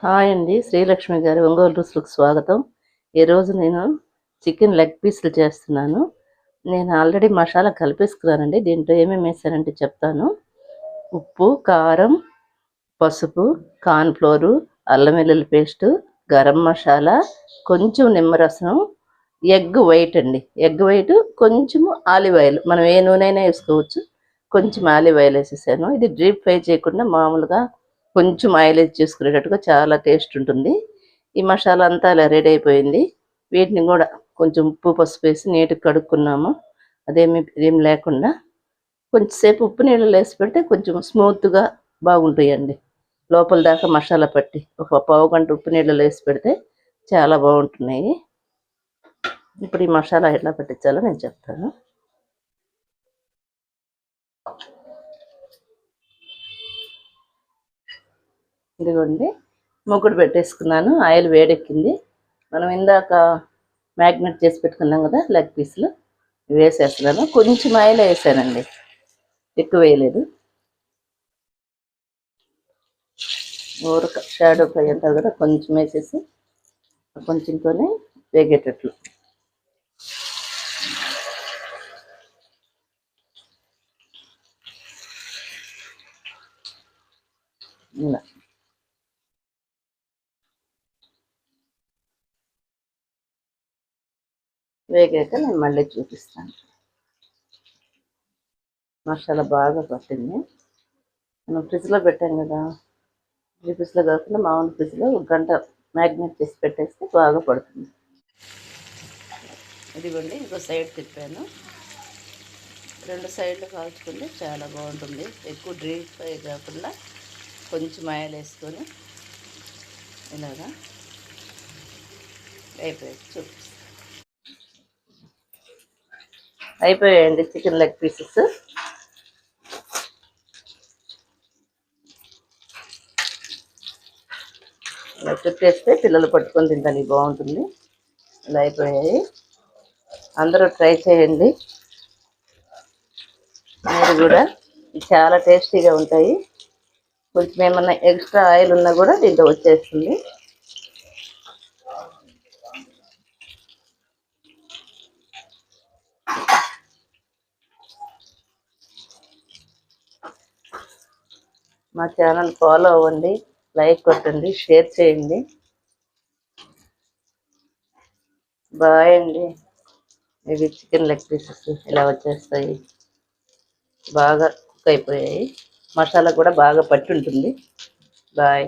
Hi అండి, శ్రీలక్ష్మి గారి ఒంగోలు రుచులకు స్వాగతం. ఈరోజు నేను చికెన్ లెగ్ పీసులు చేస్తున్నాను. నేను ఆల్రెడీ మసాలా కలిపేసుకున్నానండి. దీంట్లో ఏమేమి వేసానంటే చెప్తాను. ఉప్పు, కారం, పసుపు, కార్న్‌ఫ్లోరు, అల్లం వెల్లుల్లి పేస్టు, గరం మసాలా, కొంచెం నిమ్మరసం, ఎగ్ వైట్ అండి. ఎగ్ వైట్, కొంచెము ఆలివ్ ఆయిల్, మనం ఏ నూనె అయినా వేసుకోవచ్చు. కొంచెం ఆలివ్ ఆయిల్ వేసేసాను. ఇది డీప్ ఫ్రై చేయకుండా మామూలుగా కొంచెం ఆయిల్ వేసి చేసుకునేటట్టుగా చాలా టేస్ట్ ఉంటుంది. ఈ మసాలా అంతా ఇలా రెడీ అయిపోయింది. వీటిని కూడా కొంచెం ఉప్పు, పసుపు వేసి నీట్గా కడుక్కున్నాము. ఏం లేకుండా కొంచెంసేపు ఉప్పు నీళ్ళలో వేసి పెడితే కొంచెం స్మూత్గా బాగుంటాయండి. లోపల దాకా మసాలా పట్టి ఒక పావు గంట ఉప్పు నీళ్ళలో వేసి పెడితే చాలా బాగుంటున్నాయి. ఇప్పుడు ఈ మసాలా ఎట్లా పట్టించాలో నేను చెప్తాను. ఇదిగోండి, ముగ్గుడు పెట్టేసుకున్నాను. ఆయిల్ వేడెక్కింది. మనం ఇందాక మ్యాగ్నెట్ చేసి పెట్టుకున్నాం కదా లెగ్ పీసులు, ఇవి వేసేస్తున్నాను. కొంచెం ఆయిల్ వేసానండి, ఎక్కువ వేయలేదు. ఊరక షాడో ఫ్రై అంటారు కదా, కొంచెం వేసేసి కొంచెంతోనే వేగేటట్లు. ఇలా వేగాక నేను మళ్ళీ చూపిస్తాను. మసాలా బాగా పట్టింది. మనం ఫ్రిడ్జ్లో పెట్టాం కదా, ఫ్రిడ్జ్లో కాకుండా మామూలు ఫ్రిడ్జ్లో ఒక గంట మ్యాగ్నేట్ చేసి పెట్టేస్తే బాగా పడుతుంది. ఇదిగోండి, ఇంకో సైడ్ తిప్పాను. రెండు సైడ్లు కాల్చుకుంటే చాలా బాగుంటుంది. ఎక్కువ డీప్ ఫ్రై కాకుండా కొంచెం ఆయిల్ వేసుకొని ఇలాగా అయిపోయాయండి చికెన్ లెగ్ పీసెస్. ఇలా చుట్టేస్తే పిల్లలు పట్టుకొని తింటానికి బాగుంటుంది. ఇలా అయిపోయాయి. అందరూ ట్రై చేయండి మీరు కూడా. చాలా టేస్టీగా ఉంటాయి. కొంచెం ఏమన్నా ఎక్స్ట్రా ఆయిల్ ఉన్నా కూడా దీంట్లో వచ్చేస్తుంది. మా ఛానల్ ఫాలో అవ్వండి, లైక్ కొట్టండి, షేర్ చేయండి. బాయ్ అండి. ఇవి చికెన్ లెగ్ పీసెస్ ఇలా వచ్చేస్తాయి. బాగా కుక్ అయిపోయాయి. మసాలా కూడా బాగా పట్టి ఉంటుంది. బాయ్.